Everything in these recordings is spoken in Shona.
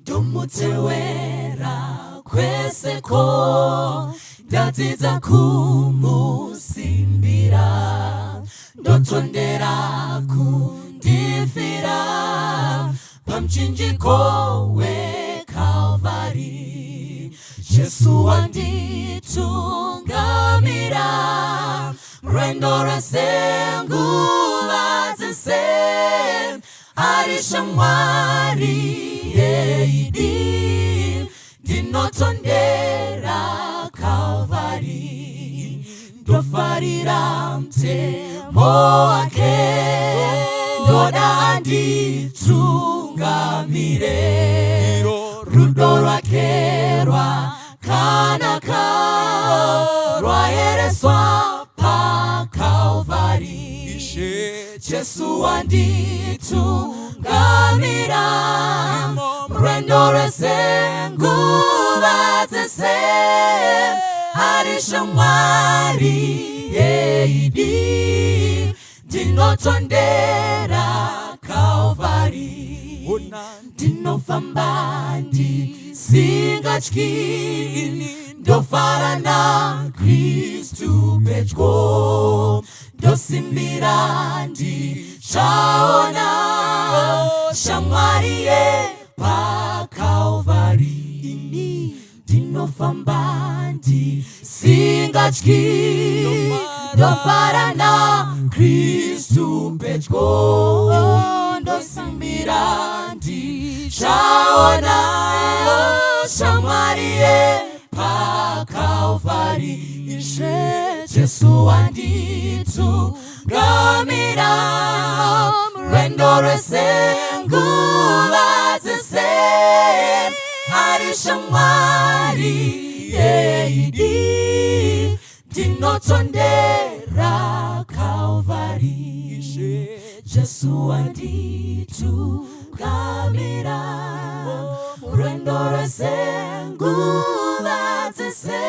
Dumutewera kweseko Datiza kumusimbira Dotondera kundifira Pamchinjiko we Calvary Jesu wanditungamira Mrendora sengula zese Arishamwari yeidi Dinotondera Calvary Dofarira mtemo wake Doda anditungamire Rudo rwake rwakanaka Rwayereswa pa Calvary Jesu anditungamira Mrendore sengula zese Arishamwari yeidi Dinotondera Calvary Dinofambandi singachki Dofarana Kristu pechko Dosimmirandi shaona Shamwari pa Calvary Dinofambandi singachki Dofarana Kristu pechko Dosimmirandi shaona Shamwari pa Calvary Jesu anditungamira Mrendore sengula zese Arishamwari yeidi Dinotondera Calvary Jesu anditungamira Mrendore sengula zese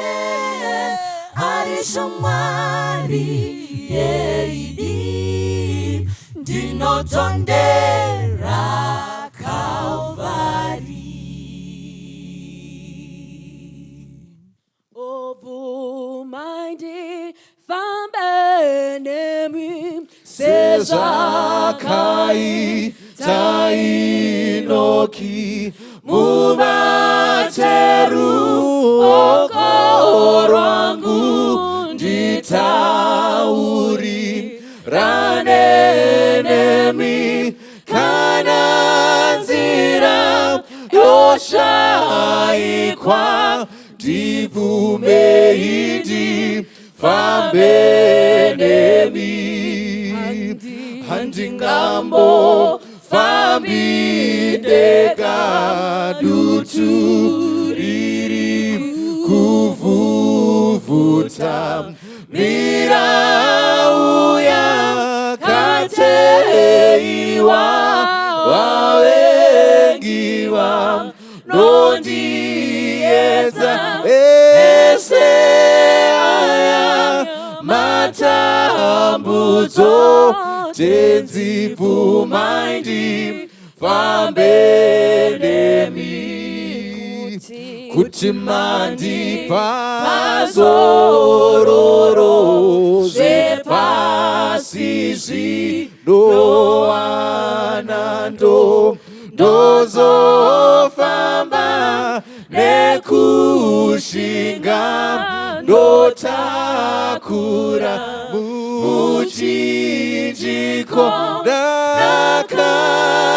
Arishamwari yeidi Dinotondera Calvary Ovumaindi fambenemi Sezakai tainoki Mubateru okorangu Nditauri ranenemi Kananzira yoshaikwa Divumeidi fambenemi Handingambo fambideka duturiri kuvuvuta mirauya kateiwa wawengiwa nondieza eseaya matambuzo tenzivumaindi fambenemi Kutimandi pazororo Zepasisi doanando Dozofamba nekushinga Dotakura muchinjiko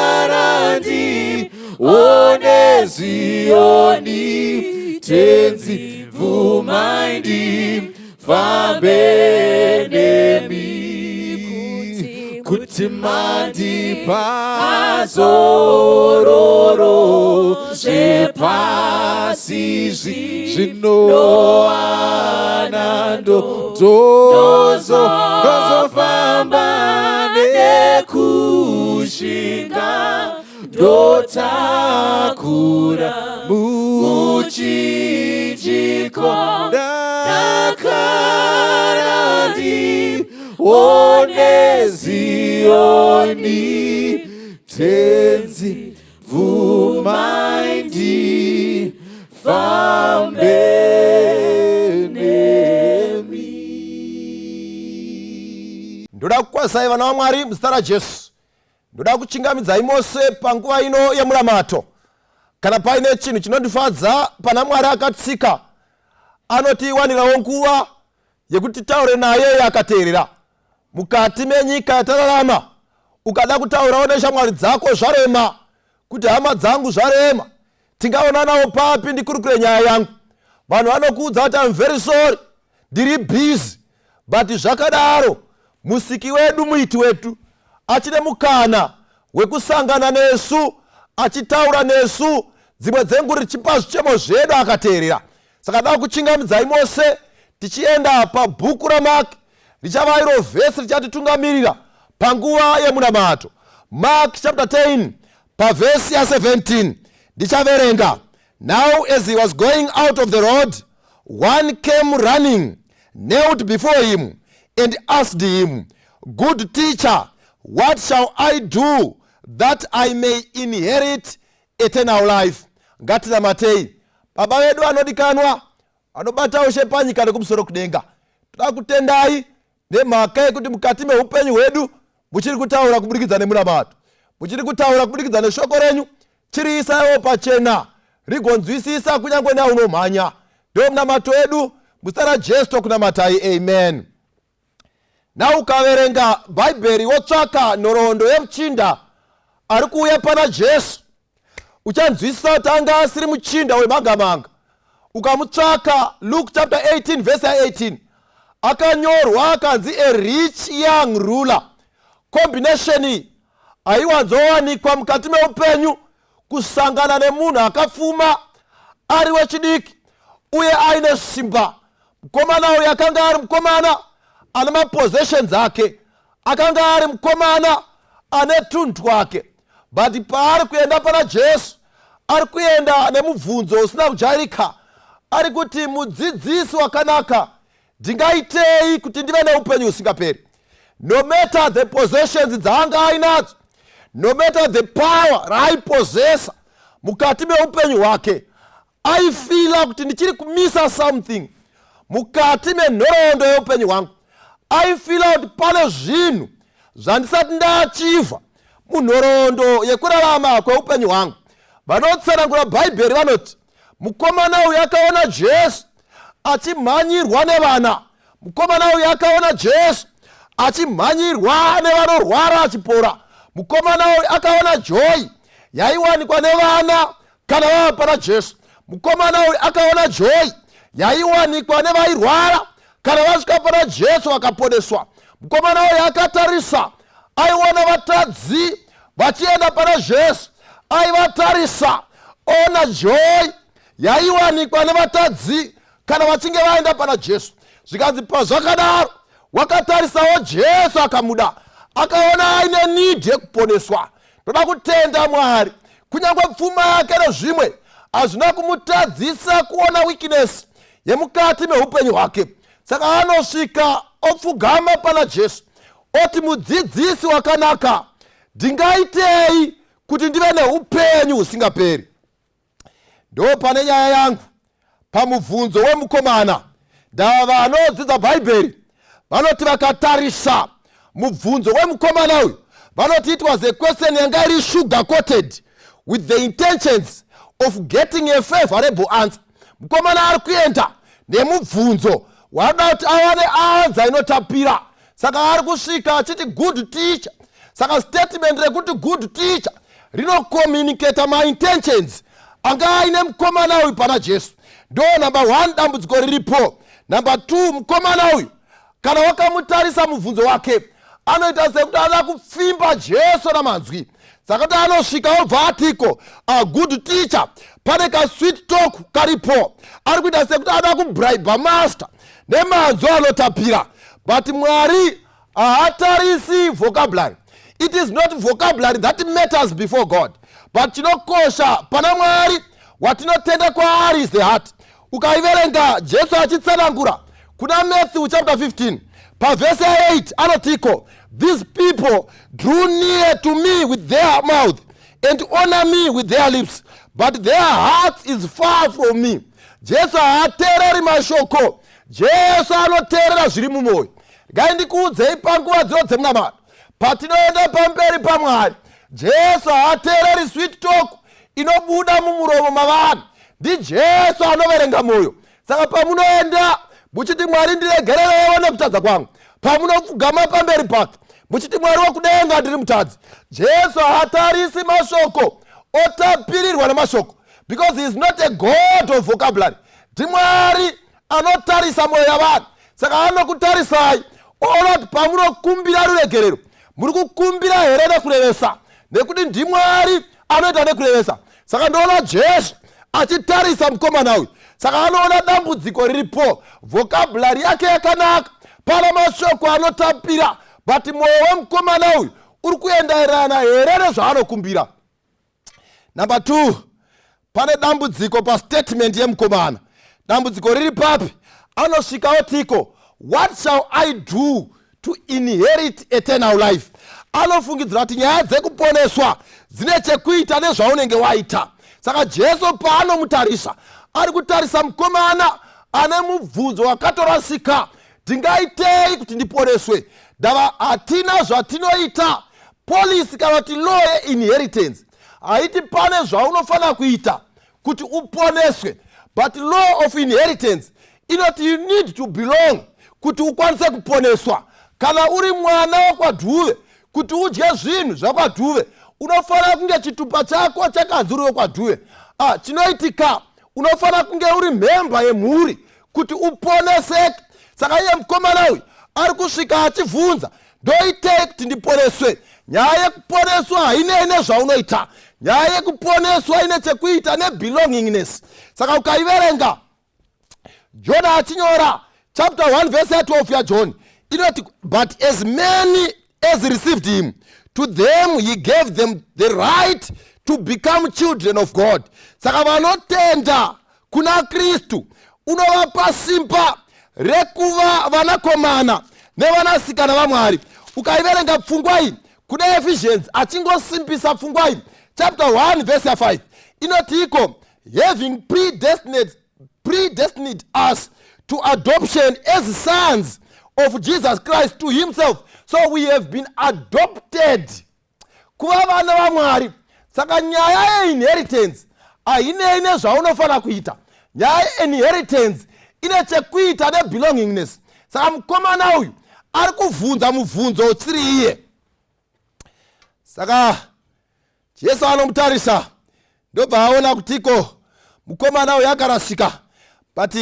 Nakarandi Onezioni tenzi vumaindi fambenemi Kutimandi pazororo Zepasisi zinoanando Dozofamba nekushinga Dotakura muchinjiko Nakarandi Onezioni tenzi vumaindi ndakukwazai vana vaMwari muzita raJesu. Ndoda kuchingamidzai mose panguva ino yemuramato. Kana paine chinhu chinondifadza pana Mwari akatsika anotiwanirawo nguva yekuti taure naye yakateerera. Mukati menyika yatararama ukada kutaurawo neshamwari dzako zvarema, kuti hama dzangu zvarema, tingaonanawo papi ndikurukure nyaya yangu. Vanhu vanokuudza kuti I'm very sorry, ndiri busy. But zvakadaro musiki wedu, muiti wetu achine mukana wekusangana nesu, achitaura nesu, dzimwe dzenguva richipa zvichemo zvedu akateerera. Saka da kuchingamidzai mose tichienda pabhuku raMark, richava iro vhesi richatitungamirira panguva yemunamato. Mark chapter 10 pavhesi ya17 ndichaverenga. Now as he was going out of the road, one came running, knelt before him and asked him, Good teacher, what shall I do that I may inherit eternal life? Ngatira Matei. Baba wedu anodikanwa, anobata ushe panyika nekumusoro kudenga. Takutendai nemhaka kuti mukati meupenyu hwedu muchiri kutaura kubudikidza nemunamato. Muchiri kutaura kubudikidza neshoko renyu, chiriisawo pachena, rigonzwisisa kunyange neunomhanya. Ndio munamato wedu muzita raJesu tokunamatai, amen. Na ukaverenga Bhaibheri wotsvaka nhoroondo yemuchinda ari kuuya pana Jesu, uchanzwisisa kuti anga asiri muchinda wemangamanga. Ukamutsvaka Luke chapter 18 verse 18, akanyorwa akanzi a rich young ruler. Combination iyi aiwanzowanikwa mukati meupenyu, kusangana nemunhu akapfuma ari wechidiki uye aine simba. Mukomana uyu akanga ari mukomana ane mapossessions ake, akanga ari mukomana ane tunhu twake. But paari kuenda pana Jesu, ari kuenda nemubvunzo usina kujairika. Ari kuti, mudzidzisi wakanaka, ndingaitei kuti ndive neupenyu usingaperi? No matter the possessions dzaanga ainadzo, no matter the power raaipossessa mukati meupenyu hwake, aifila kuti ndichiri kumisa something mukati menhoroondo yeupenyu hwangu. Aifila kuti pane zvinhu zvandisati ndaachivha munhoroondo yekurarama kweupenyu hwangu. Vanotsanangura Bhaibheri vanoti mukomana uyu akaona Jesu achimhanyirwa nevana. Mukomana uyu akaona Jesu achimhanyirwa nevanorwara achipora. Mukomana uyu akaona joy yaiwanikwa nevana kana vava pana Jesu. Mukomana uyu akaona joy yaiwanikwa nevairwara kana vasvika pana Jesu vakaponeswa. Mukomana uyu akatarisa, aiona vatadzi vachienda pana Jesu, aivatarisa, ona joy yaiwanikwa nevatadzi kana vachinge vaenda pana Jesu. Zvikanzi pazvakadaro wakatarisawo Jesu akamuda, akaona aine need yekuponeswa. Ndoda kutenda Mwari, kunyange pfuma yake nezvimwe hazvina kumutadzisa kuona weakness yemukati meupenyu hwake. Saka anosvika opfugama pana Jesu, oti mudzidzisi wakanaka, ndingaitei kuti ndive neupenyu husingaperi? Ndo pane nyaya yangu pamubvunzo wemukomana. Ndava vanodzidza Bhaibheri vanoti vakatarisa mubvunzo wemukomana uyu, vanoti it was a question yanga iri sugar coated with the intentions of getting a favorable answer. Mukomana ari kuenda nemubvunzo wada kuti awane anza inotapira. Saka ari kusvika achiti good teacher. Saka statement rekuti good teacher rinokommunicate my intentions anga aine mukomana uyu pana Jesu. Ndo number 1 dambudziko riripo. Number 2, mukomana uyu kana wakamutarisa mubvunzo wake, anoita sekuti ada kupfimba Jesu namanzwi. Saka kuti anosvika obva atiko a good teacher, pane ka sweet talk karipo. Ari kuita sekuti ada kubribe master nemanzwi anotapira. But Mwari haatarisi vocabulary. It is not vocabulary that matters before God, but chinokosha pana Mwari watinotenda kwaari is the heart. Ukaiverenga Jesu achitsanangura kuna Matthew chapter 15 pavhesi 8 anotiko, these people drew near to me with their mouth and honor me with their lips, but their heart is far from me. Jesu haateereri mashoko, Jesu anoteerera zviri mumwoyo. ngaindikuudzei panguva dzinodzemunamato patinoenda pamberi paMwari, Jesu haateereri sweet talk inobuda mumuromo mavanhu. NdiJesu anoverenga mwoyo. Saka pamunoenda muchiti Mwari ndiregererewo nekutadza kwangu, pamunopfugama pamberi pake muchiti Mwari wokudenga ndiri mutadzi, Jesu haatarisi mashoko otapirirwa nemashoko, because he is not a God of vocabulary. NdiMwari anotarisa mwoyo yavanhu. Saka anokutarisai oona kuti pamunokumbira ruregerero muri kukumbira here nekurevesa, nekuti ndiMwari anoita nekurevesa. Saka ndoona Jesu achitarisa mukomana uyu. Saka anoona dambudziko riripo, vocabulary yake yakanaka, pana mashoko anotapira, but mwoyo wemukomana uyu uri kuenderana here nezvaanokumbira. Number 2, pane dambudziko pastatement yemukomana. Dambudziko riri papi? Anosvika otiko, what shall I do to inherit eternal life? Anofungidzira kuti nyaya dzekuponeswa dzine chekuita nezvaunenge waita. Saka Jesu paanomutarisa, ari kutarisa mukomana ane mubvunzo wakatorasika, ndingaitei kuti ndiponeswe? Ndava hatina zvatinoita. Polisi kana kuti law inheritance haiti pane zvaunofanira kuita kuti uponeswe, but law of inheritance inoti you need to belong kuti ukwanise kuponeswa. Kana uri mwana wakwadhuve, kuti udye zvinhu zvakwadhuve, unofanira kunge chitupa chako chakanzi uri wekwadhuve. Chinoitika, unofanira kunge uri mhemba yemhuri kuti uponeseke. Saka iye mukomana uyu ari kusvika achibvunza, ndoitei kuti ndiponeswe? Nyaya yekuponeswa hainei nezvaunoita. Nyaya yekuponeswa ine chekuita nebelongingness. Saka ukaiverenga John achinyora chapter 1 verse 12 yaJohn inoti, but as many as received him, to them he gave them the right to become children of God. Saka vanotenda kuna Kristu unovapa simba rekuva vanakomana nevanasikana vaMwari. Ukaiverenga pfungwa iyi kuna Ephesians achingosimbisa pfungwa iyi chapter 1 verse 5 inoti iko, having predestined us to adoption as sons of Jesus Christ to himself. So we have been adopted kuva vana vaMwari. Saka nyaya inheritance hainei nezvaunofanira kuita. Nyaya inheritance ine chekuita nebelongingness. Saka mukomana uyu ari kuvhunza mubvunzo usiri iye. Saka Jesu anomutarisa, ndobva aona kutiko mukomana uyu akarasika, but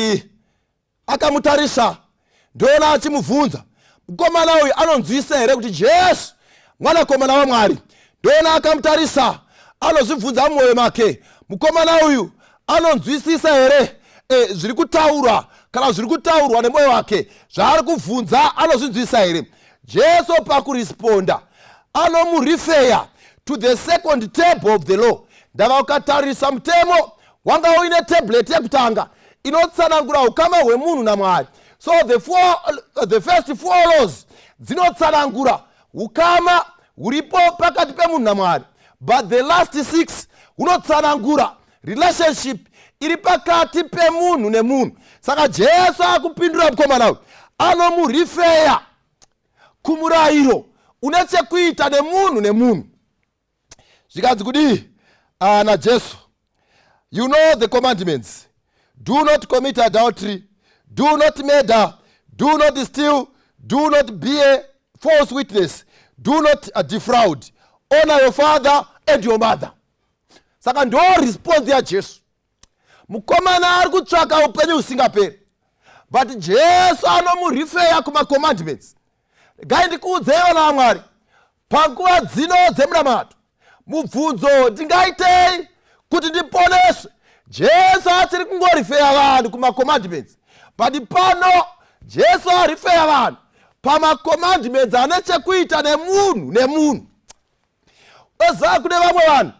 akamutarisa ndoona achimubvunza, mukomana uyu anonzwisa here kuti Jesu mwanakomana waMwari? Ndoona akamutarisa, anozvibvunza mumwoyo make, mukomana uyu anonzwisisa here zviri kutaurwa kana zviri kutaurwa nemwoyo wake? Zvaari kubvunza anozvinzwisa here? Jesu pakuresponda anomurifeya to the second table of the law. Ndava ukatarisa mutemo wanga uine tablet yekutanga inotsanangura ukama hwemunhu naMwari. So the first 4 laws dzinotsanangura ukama huripo pakati pemunhu naMwari, but the last 6 hunotsanangura relationship iri pakati pemunhu nemunhu. Saka Jesu akupindura mukomana uyu anomurifeya kumurayiro une chekuita nemunhu nemunhu. Zvikanzi kudii naJesu? You know the commandments. Do not commit adultery, do not murder, do not steal, do not be false witness, do not defraud, honor your father and your mother. Saka ndo response yaJesu. Mukomana ari kutsvaka upenyu husingaperi, but Jesu anomurifeya kuma commandments. Ngaindikuudzei vana vaMwari, panguva dzino dzemunamato, mubvunzo ndingaitei kuti ndiponeswe, Jesu achiri kungorifeya vanhu kuma commandments, but pano Jesu arifeya vanhu pama commandments ane chekuita nemunhu nemunhu. Oziva kune vamwe vanhu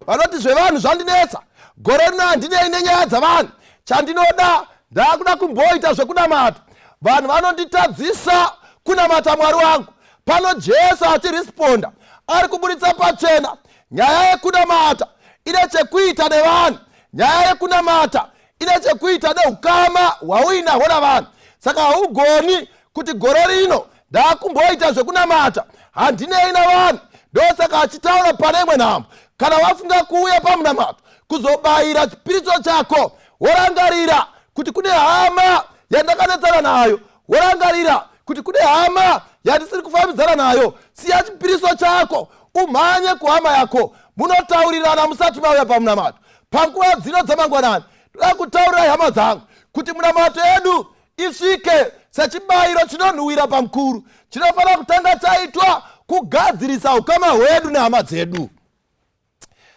vanoti zvevanhu zvandinetsa, gore rino handinei nenyaya dzavanhu, chandinoda ndakuda kumboita zvekunamata. Vanhu vanonditadzisa kunamata Mwari wangu. Pano Jesu achiresponda ari kuburitsa pachena, nyaya yekunamata ine chekuita nevanhu. Nyaya yekunamata ine chekuita neukama hwauinahwo navanhu. Saka haugoni kuti gore rino ndakumboita zvekunamata handinei navanhu. Ndosaka achitaura pane imwe nhamo, kana wafunga kuuya pamunamato kuzobayira chipiriso chako, worangarira kuti kune hama yandakanetsana nayo, worangarira kuti kune hama yandisiri kufambidzana nayo, siya chipiriso chako umhanye kuhama yako, munotaurirana musati mauya pamunamato. Panguva dzino dzamangwanani ndoda kutaurirai hama dzangu kuti munamato yedu isvike sechibayiro chinonhuhwira pamukuru, chinofanira kutanga chaitwa kugadzirisa ukama hwedu nehama dzedu.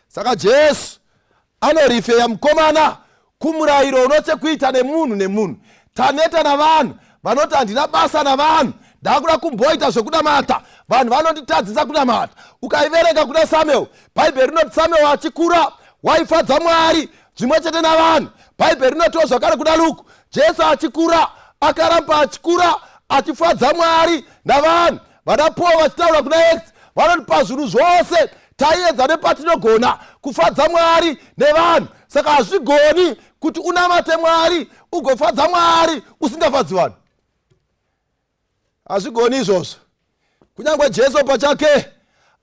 Saka Jesu anorifeya mukomana kumurayiro unochekuita nemunhu nemunhu. Taneta navanhu vanoti handina basa navanhu, ndakuda kumboita zvekunamata, vanhu vanonditadzisa kunamata. Ukaiverenga kuna Samuel, Bhaibheri rinoti Samuel achikura waifadza Mwari zvimwe chete navanhu. Bhaibheri rinotiwo zvakare kuna Luku, Jesu achikura akaramba achikura achifadza Mwari navanhu. Vana Paul vachitaura kuna X vanoti pazvinhu zvose taiedza nepatinogona kufadza Mwari nevanhu. Saka hazvigoni kuti unamate Mwari ugofadza Mwari usingafadzi vanhu, hazvigoni izvozvo. Kunyange Jesu pachake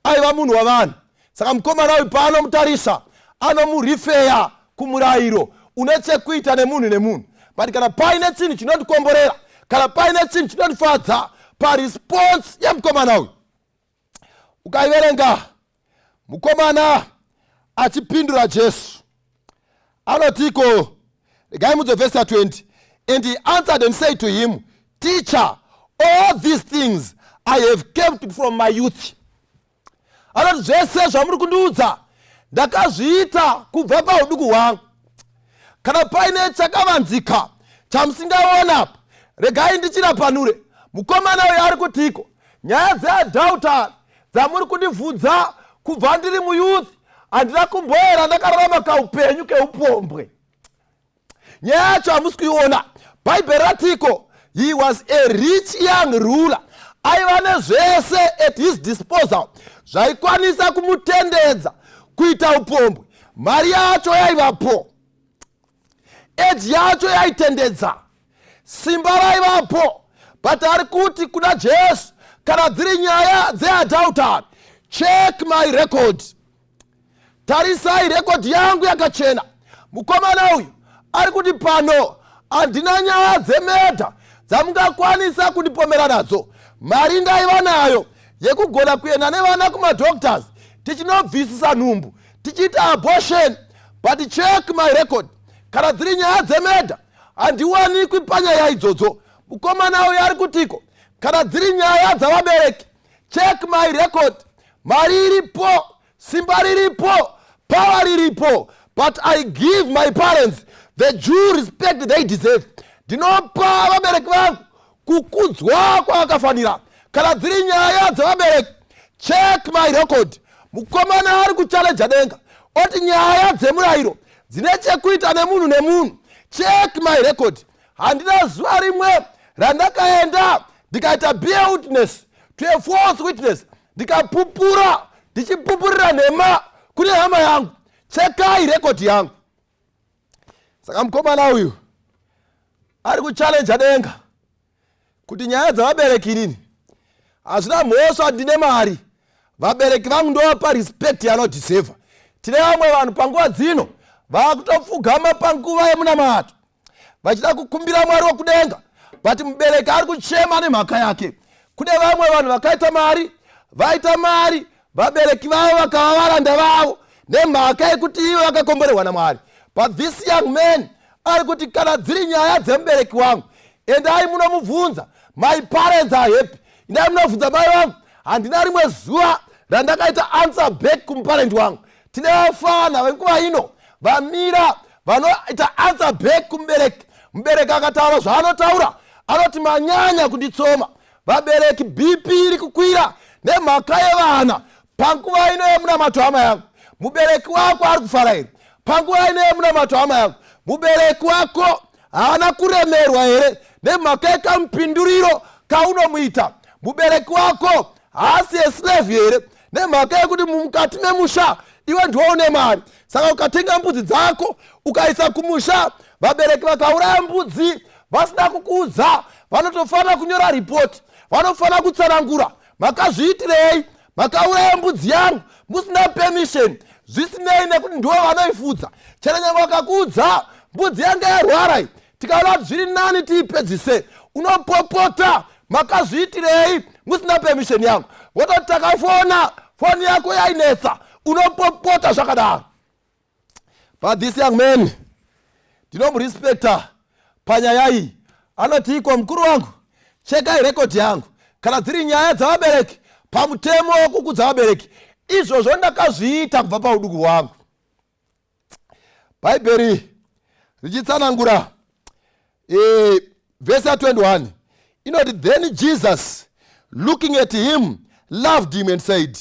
aiva munhu wavanhu. Saka mukomana uyu paanomutarisa anomurifeya kumurayiro une chekuita nemunhu nemunhu. But kana paine chinhu chinotikomborera, kana paine chinhu chinotifadza paresponse yemukomana uyu, ukaiverenga mukomana achipindura Jesu anotiko, regai mudze verse 20, and he answered and said to him, Teacher, all these things I have kept from my youth. Anoti zvese zvamuri kundiudza ndakazviita kubva pauduku hwangu. Kana paine chakavanzika chamusingaona, regai ndichirapanure. Mukomana uyu ari kutiko, nyaya dzeadhautari dzamuri kundibvunza kubva ndiri muyuthi handina kumboera ndakararama kaupenyu keupombwe. Nyaya yacho hamusi kuiona. Bhaibheri ratiko, he was a rich young ruler. Aiva nezvese at his disposal zvaikwanisa kumutendedza kuita upombwe. Mari yacho yaivapo, eji yacho yaitendedza, simba raivapo. But ari kuti kuna Jesu, kana dziri nyaya dzeadhautari, check my record, tarisai record yangu yakachena. Mukomana uyu ari kuti pano handina nyaya dzemedha dzamungakwanisa kundipomera nadzo. Mari ndaiva nayo yekugona kuenda nevana kumadoctors tichinobvisisa nhumbu tichiita abortion. But check my record, kana dziri nyaya dzemedha handiwanikwi panyaya idzodzo. Mukomana uyu ari kutiko, kana dziri nyaya dzavabereki, check my record, mari iripo, simba riripo, power riripo, but I give my parents the due respect they deserve. Ndinopa vabereki vangu kukudzwa kwavakafanira. Kana dziri nyaya dzavabereki, check my record. Mukomana ari kuchallenge denga oti nyaya dzemurayiro dzine chekuita nemunhu nemunhu, check my record. Handina zuva rimwe randakaenda ndikaita bear witness to a false witness, ndikapupura ndichipupurira nhema kune hama yangu. Chekai record yangu. Saka mukomana uyu ari kuchallenge denga kuti nyaya dzavabereki nini hazvina mhosva, ndine mari, vabereki vangu ndovapa respect yanodeserva. Tine vamwe vanhu panguva dzino vakutopfugama panguva yemunamato vachida kukumbira Mwari wokudenga, but mubereki ari kuchema nemhaka yake. Kune vamwe vanhu vakaita mari, vaita mari, vabereki vavo vakava varanda vavo nemhaka yekuti ivo vakakomborerwa naMwari. But this young man ari kuti kana dziri nyaya dzemubereki wangu, endai munomubvunza, my parents are happy. Endai munobvunza mai vangu, handina rimwe zuva randakaita answer back kumuparent wangu. Tine vafana venguva ino vamira vanoita answer back kumubereki. Mubereki akataura zvaanotaura, anoti manyanya kunditsoma. Vabereki BP iri kukwira nemhaka yevana. Panguva ino yemunamato hama yangu, mubereki wako ari kufara here? Panguva ino yemunamato hama yangu, mubereki wako haana kuremerwa here nemhaka yekamupinduriro kaunomuita? Mubereki wako haasi eslave here nemhaka yekuti mukati memusha iwe ndiwo une mari? Saka ukatenga mbudzi dzako ukaisa kumusha, vabereki vakauraya mbudzi vasina kukuudza, vanotofanira kunyora ripoti. vanofana kutsanangura makazviitirei makauraya mbudzi yangu musina permission zvisinei nekuti ndivo vanoifudza. Chero nyange vakakuudza mbudzi yangu yarwara tikaona kuti zviri nani tiipedzise, unopopota makazviitirei musina permission yangu. Vototi takafona foni yako yainetsa unopopota zvakadaro. But this young man ndinomurespecta panyaya iyi. Anoti iko mukuru wangu chekai rekodi yangu kana dziri nyaya dzavabereki pamutemo wokukudza vabereki izvozvo ndakazviita kubva pauduku hwangu. Bhaibheri richitsanangura vhesi 21 inoti then Jesus looking at him loved him and said,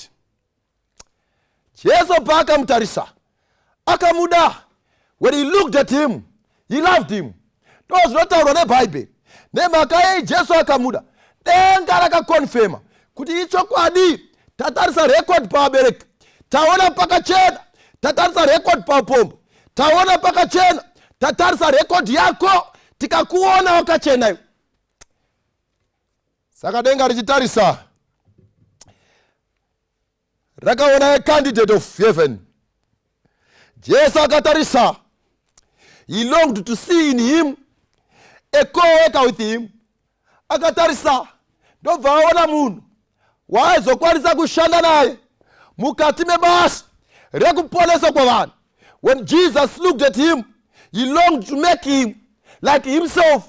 Jesu paakamutarisa akamuda. When he looked at him he loved him. Ndozvinotaurwa nebhaibheri. Nemhaka yei Jesu akamuda denga rakakonfema kuti ichokwadi. Tatarisa rekodi pavabereki taona pakachena, tatarisa rekodi paupombo taona pakachena, tatarisa rekodi yako tikakuona wakachena iwe. Saka denga richitarisa rakaona a candidate of heaven. Jesu akatarisa, he longed to see in him a co-worker with him. Akatarisa ndobva aona munhu waizokwanisa kushanda naye mukati mebasa rekuponesa kwavanhu. When Jesus looked at him he longed to make him like himself.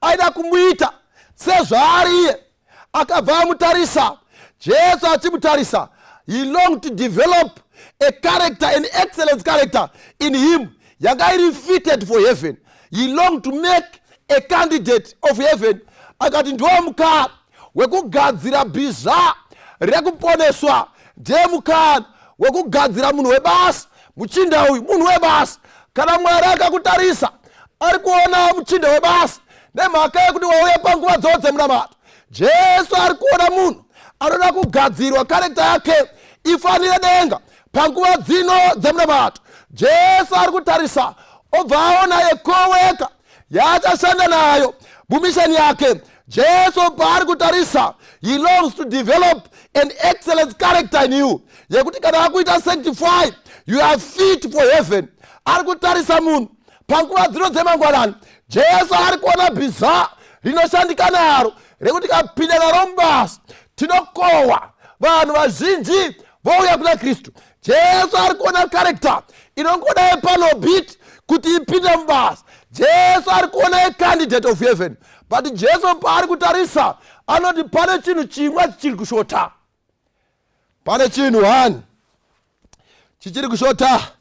Aida kumuita sezvaari iye. Akabva amutarisa Jesu achimutarisa, he longed to develop a character, an excellent character in him yanga iri fitted for heaven. He longed to make a candidate of heaven. Akati ndiwo mukana wekugadzira bhiza rekuponeswa, ndiye mukana wekugadzira munhu webasa. Muchinda uyu munhu webasa. Kana Mwari akakutarisa ari kuona muchinda webasa nemhaka yekuti wauya panguva dzose dzemunamato, Jesu ari kuona munhu anoda kugadzirwa karekta yake ifanire denga panguva dzino dzemunamato. Jesu ari kutarisa obva aona yekoweka yaachashanda nayo mumisheni yake. Jesu paari kutarisa he longs to develop an excellent character in you yekuti kana akuita sanctified you are fit for heaven. Ari kutarisa munhu panguva dzino dzemangwanani. Jesu ari kuona bhiza rinoshandika naro rekuti kapinda naro mubasa tinokohwa vanhu vazhinji vouya kuna Kristu. Jesu ari kuona character inongoda yepanobit kuti ipinde mubasa. Jesu ari kuona a candidate of heaven. But Jesu paari kutarisa anoti pane chinhu chimwe chichiri kushota. Pane chinhu hani chichiri kushota.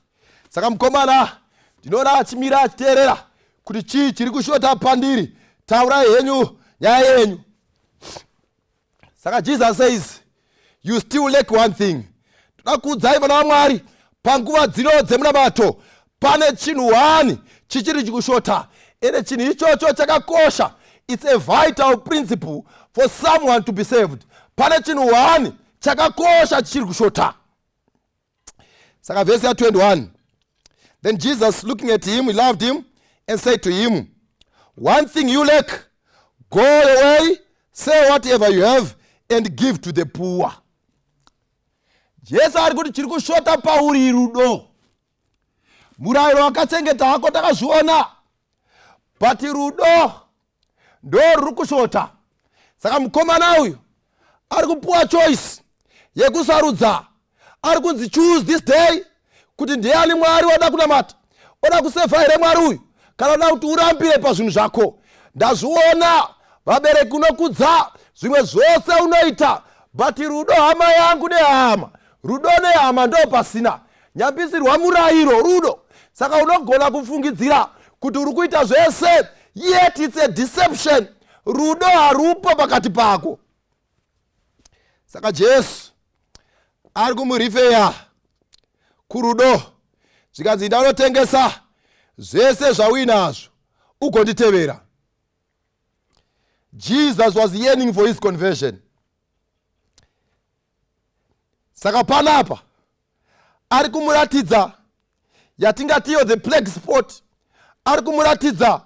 Saka mukomana ndinoona achimira achiteerera kuti chii chiri kushota pandiri. Taurai henyu nyaya yenyu. Saka Jesus says you still lack one thing. Toda kuudzai vana vaMwari panguva dzino dzemunamato pane chinhu hani chichiri chikushota. Ene chinhu ichocho chakakosha. It's a vital principle for someone to be saved. Pane chinhu hani chakakosha chichiri kushota. Saka verse 21. Then Jesus looking at him, he loved him and said to him, one thing you lack, go away, sell whatever you have and give to the poor. Jesu ari kuti chiri kushota pauri rudo. Murayiro wakachengeta hako takazviona, but rudo ndo ruri kushota. Saka mukomana uyu ari kupuwa choice yekusarudza. Ari kunzi choose this day kuti ndiani Mwari wada kunamata. Oda kusevha here Mwari uyu kana oda kuti urambire pazvinhu zvako. Ndazviona vabereki unokudza zvimwe zvose unoita, but rudo hama yangu nehama, rudo nehama ndo pasina. Nyambisirwa murayiro rudo. Saka unogona kufungidzira kuti uri kuita zvese, yet it's a deception. Rudo harupo pakati pako. Saka Jesu ari kumurifeya kurudo. Zvikanzi ndanotengesa zvese zvauinazvo ugonditevera. Jesus was yearning for his conversion. Saka panapa ari kumuratidza yatingatiyo the plague spot. Ari kumuratidza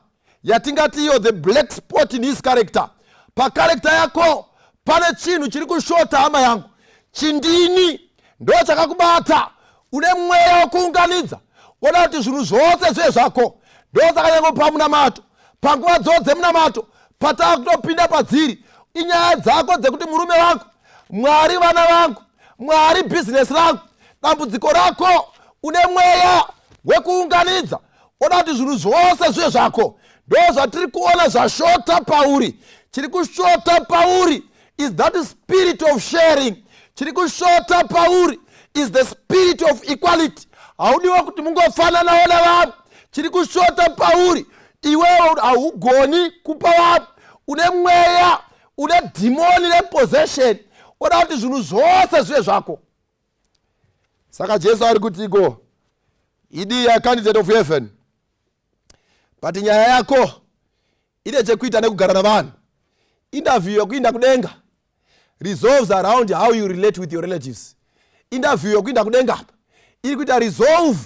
yatingatiyo the black spot in his character. Pa character yako pane chinhu chiri kushota hama yangu. Chindini ndo chakakubata. Une mweya wekuunganidza. Ona kuti zvinhu zvose zve zvako. Ndo saka nyange pamunamato. Panguva dzose munamato. Patakutopinda padziri. Inyaya dzako dzekuti murume wangu, Mwari vana vangu, Mwari business rangu, dambudziko rako, une mweya wekuunganidza. Ona kuti zvinhu zvose zve zvako. Ndo zvatiri kuona zvashota pauri. Chiri kushota pauri is that spirit of sharing. Chiri kushota pauri is the spirit of equality. Haudiwa kuti mungofananawo navanhu. Chiri kushota pauri iwewe haugoni kupa vanhu. Une mweya, une demoni repossession. Ona kuti zvinhu zvose zve zvako. Saka Jesu ari kutiko, idi ya candidate of heaven. But nyaya yako ine chekuita nekugara navanhu. Interview yokuinda kudenga resolves around how you relate with your relatives. Interview yokuinda kudenga iri kuita resolve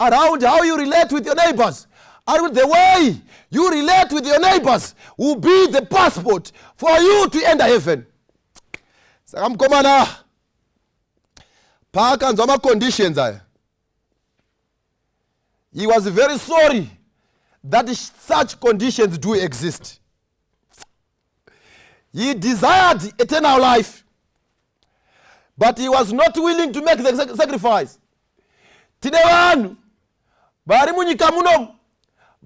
around how you relate with your neighbors. And the way you relate with your neighbors will be the passport for you to enter heaven. Saka mukomana paakanzwa ma-conditions aya, he was very sorry that such conditions do exist. He desired eternal life, but he was not willing to make the sacrifice. Tine vanhu vari munyika muno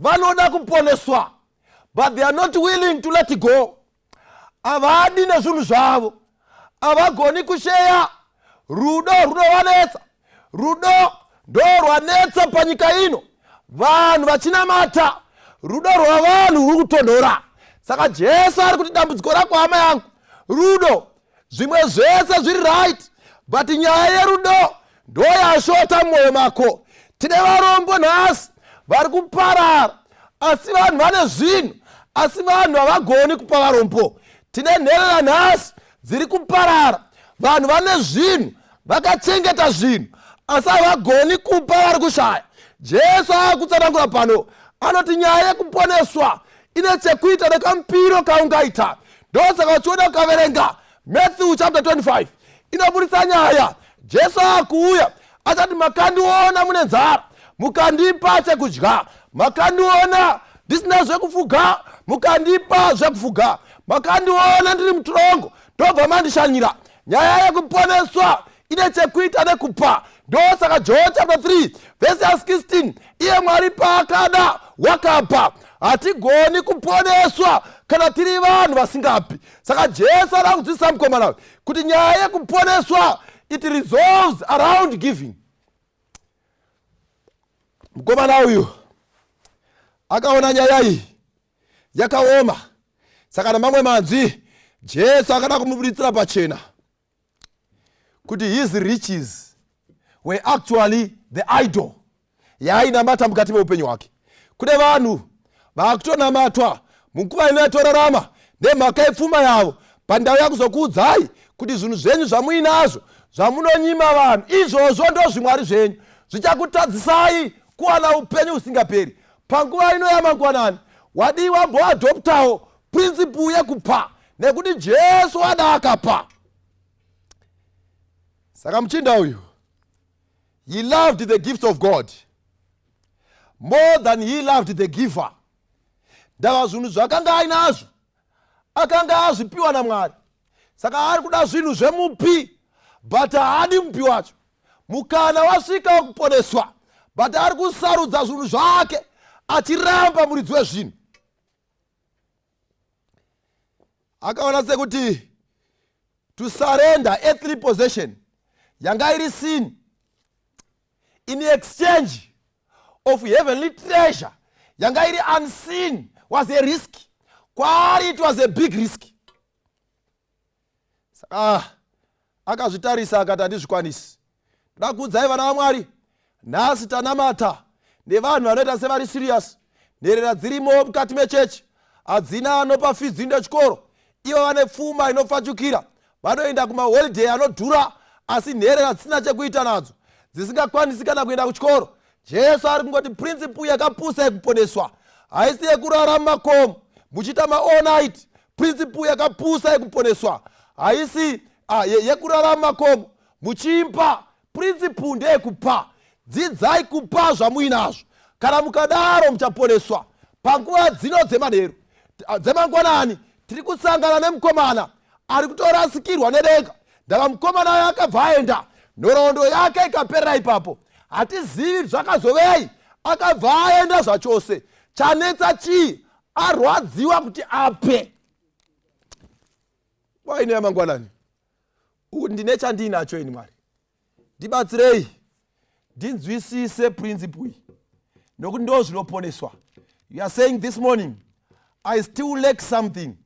vanoda kuponeswa, but they are not willing to let go. Avadi nezvinhu zvavo, avagoni kusheya rudo vanetsa. Rudo ndo rwanetsa panyika ino. Vanhu vachinamata rudo rwavanhu ruri kutonhora. Saka Jesu ari kuti dambudziko rako hama yangu, rudo zvimwe zvese zviri right, but nyaya yerudo ndo yashota mwoyo mako. Tine varombo nhasi vari kuparara, asi vanhu vane zvinhu, asi vanhu havagoni kupa varombo. Tine nherera nhasi dziri kuparara, vanhu vane zvinhu, vakachengeta zvinhu, asi havagoni kupa vari kushaya. Jesu akutsanangura pano, anoti nyaya yekuponeswa ine chekuita nekampiro kaungaita. Ndosaka uchiona ukaverenga Matthew chapter 25 inobudisa nyaya. Jesu akuuya achati makandiona mune nzara, mukandipa chekudya. Makandiona ndisina zvekufuga, mukandipa zvekufuga. Makandiona ndiri mutorongo, ndobva mandishanyira. Nyaya yekuponeswa ine chekuita nekupa. Ndosaka John chapter 3 verse 16, iye Mwari paakada wakapa. Hatigoni kuponeswa kana tiri vanhu vasingapi. Saka Jesu ari kudzidzisa mukomana kuti nyaya yekuponeswa it resolves around giving. Mukomana uyu akaona nyaya iyi yakaoma, saka namamwe manzwi Jesu akada kumubuditsira pachena kuti his riches were actually the idol yaainamata mukati meupenyu hwake. Kune vanhu vakutonamatwa munguva inotorarama nemhaka yepfuma yavo, pandau yakuzokuudzai kuti zvinhu zvenyu zvamuinazvo zvamunonyima vanhu, izvozvo ndo zvimwari zvenyu, zvichakutadzisai kuwana upenyu usingaperi. Panguva ino yamangwanani wadiwa mboadoptawo principle yekupa, nekuti Jesu ada akapa. Saka muchinda uyu, he loved the gifts of God more than he loved the giver. Ndava zvinhu zvakanga ainazvo akanga azvipiwa naMwari, saka ari kuda zvinhu zvemupi, but haadi mupi wacho. Mukana wasvika wekuponeswa, but ari kusarudza zvinhu zvake achiramba muridzi wezvinhu. Akaona sekuti to surrender earthly possession yanga iri sin in exchange of heavenly treasure yanga iri unseen was a risk. Kwaari it was a big risk. Akazvitarisa akati handizvikwanisi. Ndoda kuudzai vana vaMwari, nhasi tanamata nevanhu vanoita sevari serious. Nherera dzirimo mukati mechechi, hadzina anopa fidzi ndechikoro, ivo vane pfuma inopfachukira, vanoenda kumaholiday anodhura, asi nherera dzisina chekuita nadzo, dzisingakwanisi kana kuenda kuchikoro. Jesu ari kungoti principle yakapusa yekuponeswa haisi yekurara mumakomo muchiita ma all night. Principle yakapusa yekuponeswa haisi yekurarama komo muchimpa. Principle ndeyekupa. Dzidzai kupa zvamuinazvo. Kana mukadaro muchaponeswa. Panguva dzino dzemanheru dzemangwanani tiri kusangana nemukomana ari kutorasikirwa nedenga. Ndava mukomana yakabva aenda nhoroondo yake ikaperera ipapo. Hatizivi zvakazovei. Akabva aenda zvachose. Chanetsa chii? Arwadziwa kuti ape. Waine yamangwanani. Ndine chandinacho ini Mwari. Ndibatsirei ndinzwisise principle iyi. Nokuti ndo zvinoponeswa. You are saying this morning, I still lack something.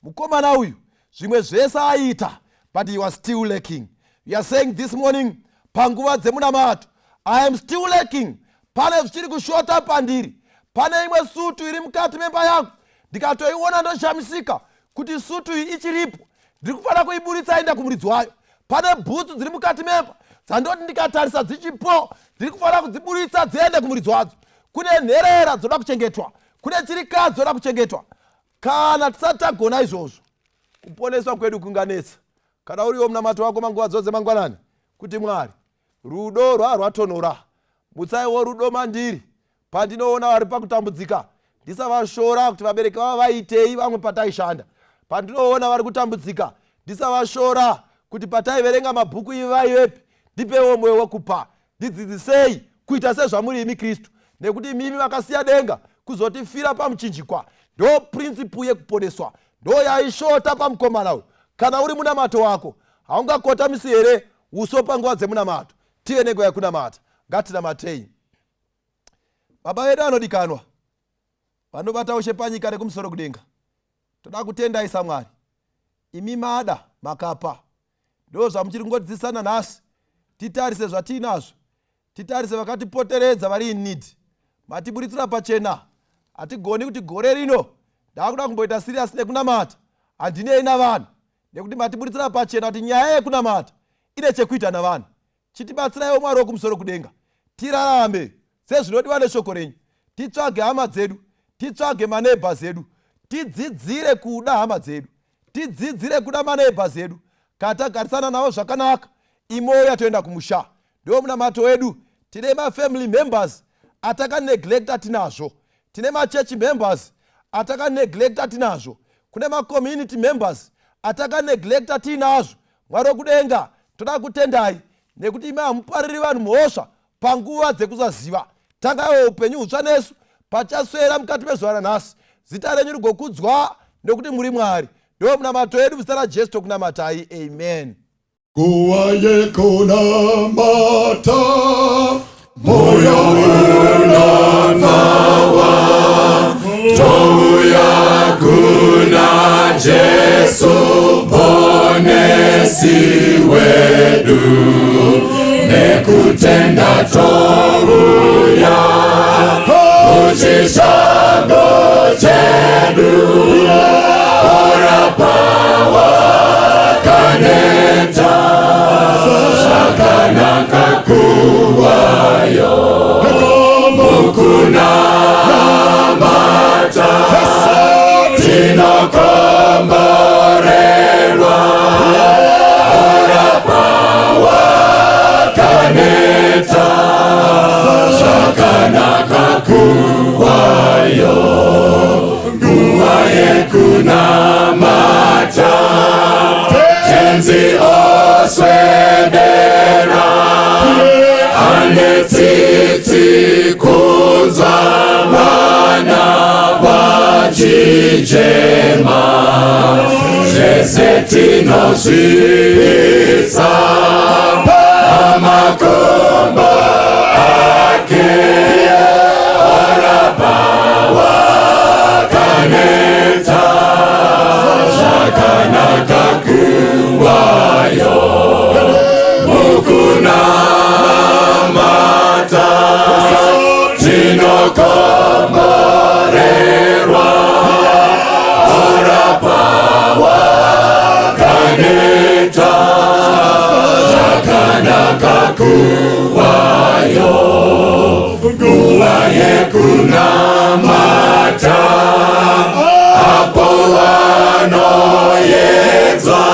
Mukomana uyu zvimwe zvese aita, but he was still lacking. You are saying this morning, panguva dzemunamato, I am still lacking. Pane zvichiri kushota pandiri. Pane imwe sutu iri mukati memba yangu. Ndikatoiona ndoshamisika kuti sutu iyi ichiripo. Ndiri kufanira kuiburitsa enda kumuridzi wayo. Pane bhutsu dziri mukati memba dzandoti ndikatarisa dzichipo. Ndiri kufanira kudziburitsa dziende kumuridzi wadzo. Kune nherera dzoda kuchengetwa. Kune chirikadzi dzoda kuchengetwa. Kana tisati tagona izvozvo, kuponeswa kwedu kunganetsa. Kana uriwo munamato wako manguva dzose mangwanani, kuti Mwari, rudo rwatonhora. Mutsaiwo rudo mandiri. Pandinoona vari pakutambudzika, ndisavashora kuti vabereki vavo vaitei vamwe pataishanda. Pandinoona vari kutambudzika, ndisavashora kuti pataiverenga mabhuku ivi vaivepi. Ndipewo mweya wekupa. Ndidzidzisei kuita sezvamuri imi Kristu. Nekuti mimi vakasiya denga kuzotifira pamuchinjikwa. Ndo principle yekuponeswa. Ndo yaishota pamukomana uyu. Kana uri munamato wako, haungakotamisi here uso panguva dzemunamato. Tive nenguva yekunamata. Ngatinamatei. Baba vedu vanodikanwa, vanobata ushe panyika nekumusoro kudenga, toda kutendai saMwari. Imi mada makapa. Ndo zvamuchiri kungodzidzisana nhasi. Titarise zvatiinazvo. Titarise vakatipoteredza vari in need. Matiburitsira pachena. Hatigoni kuti gore rino ndakuda kumboita serious nekunamata. Handinei navanhu. Nekuti matiburitsira pachena kuti nyaya yekunamata ine chekuita navanhu. Chitibatsiraiwo Mwari wokumusoro kudenga. Tirarame sezvinodiwa neshoko renyu. Titsvage hama dzedu. Titsvage maneighbors edu. Tidzidzire kuda hama dzedu. Tidzidzire kuda maneighbors edu. Kana tagarisana navo zvakanaka, imoya toenda kumusha. Ndo munamato wedu tine family members atakaneglecta tinazvo. Tine church members atakaneglecta tinazvo. Kune community members atakaneglecta tinazvo. Mwari wokudenga, toda kutendai nekuti imi hamupariri vanhu mhosva panguva dzekusaziva. Tangawo upenyu hutsva nesu pachaswera mukati mezuva ranhasi. Zita renyu rigokudzwa nekuti muri Mwari. Ndo munamato wedu muzita raJesu tokunamatai. Amen. Nguva yekunamata moyo unanawa, touya kuna Jesu mponesi wedu, nekutenda touya kuchishango chedu, orapawa kaneta shakanaka kuwayo mukunamata tinokomborerwa orapawa kaneta shakanaka kuwayo nguva yekunamata tenzi oswedera anetsitsi kunzwa vana vachijema zvese tinozvisa pamakomba ake orapawa kaneta zvakanaka kuwayo mukunamata tinokomborerwa orapawa kaneta zvakanaka kuwayo nguva yekunamata apo vanoyedzwa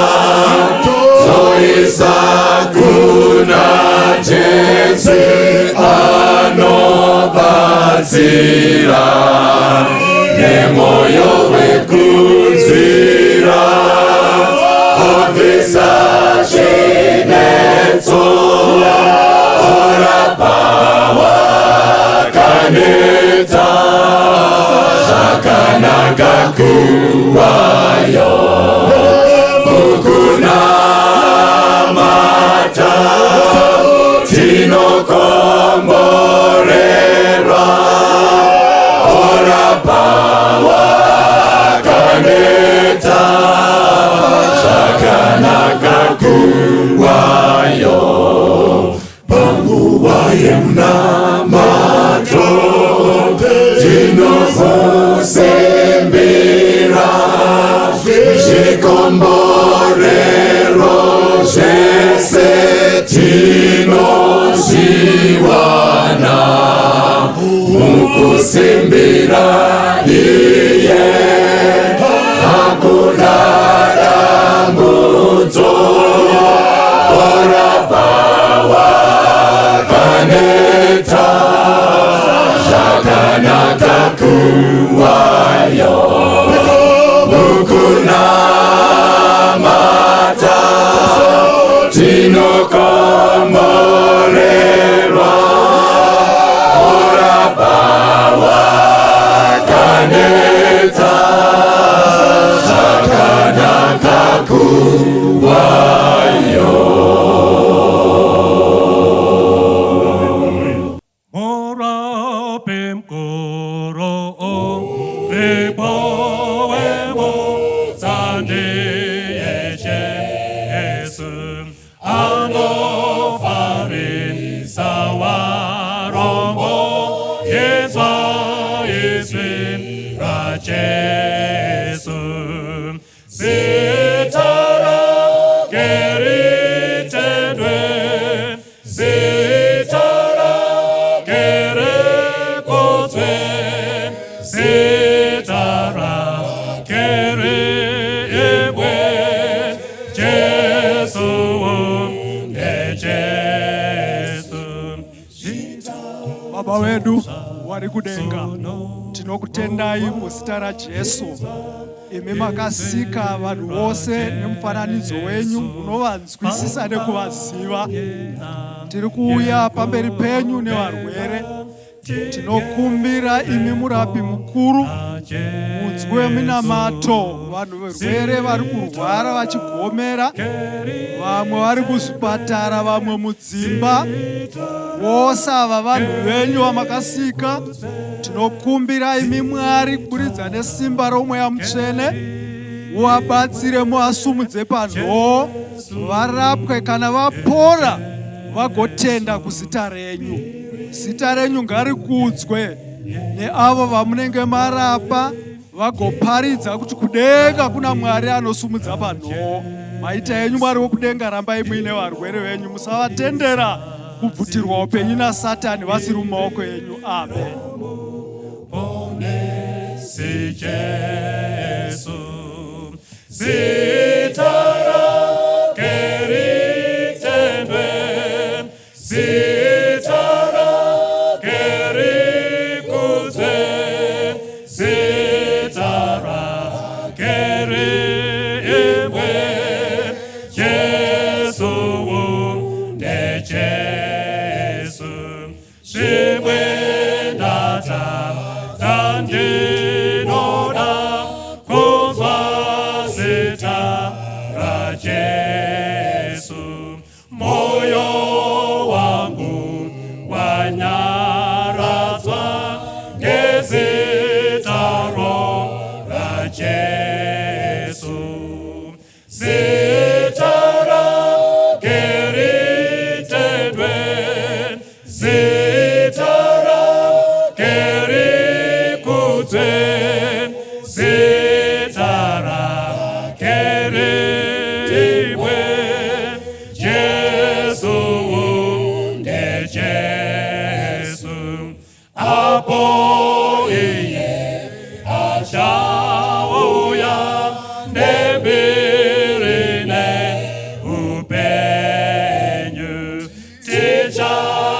batsira nemoyo wekuzira obvisa chinetso orapawa kaneta zvakanaka kuvayo mukunamata tinokomborerwa orapawa kaneta zvakanaka kuvayo panguva yemunamato tinofusimbira zvikomborero zvese tinozviwana mukusimbira iye hakuna dambudzo orapawa kaneta zvakanaka kuvayo mukunamata tinokomborerwa orapawa kaneta zvakanaka kuvayo. Baba wedu wari kudenga, tinokutendai muzita raJesu. Imi makasika vanhu vose nemufananidzo wenyu unovanzwisisa nekuvaziva. Tiri kuuya pamberi penyu nevarwere. Tinokumbira imi murapi mukuru, munzwi weminamato, vanhu verwere vari kurwara vachigomera, vamwe vari kuzvipatara, vamwe mudzimba. Vose ava vanhu venyu vamakasika. Tinokumbira imi Mwari kuridza nesimba romweya mutsvene, muvabatsire, muvasumudze panhoo, varapwe kana vapora, vagotenda kuzita renyu. Zita renyu ngarikudzwe neavo vamunenge marapa, vagoparidza kuti kudenga kuna Mwari anosumudza panhoo. Maita enyu Mwari wokudenga, rambai muine varwere venyu, musavatendera kubvutirwa upenyu naSatani vasiri mumaoko enyu. Amen.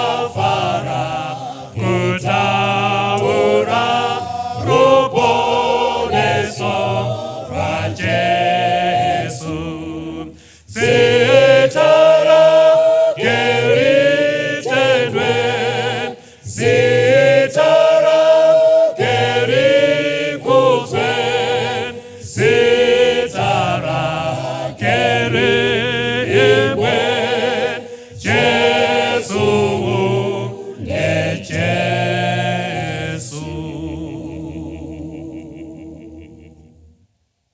Tichafara kuta Amen.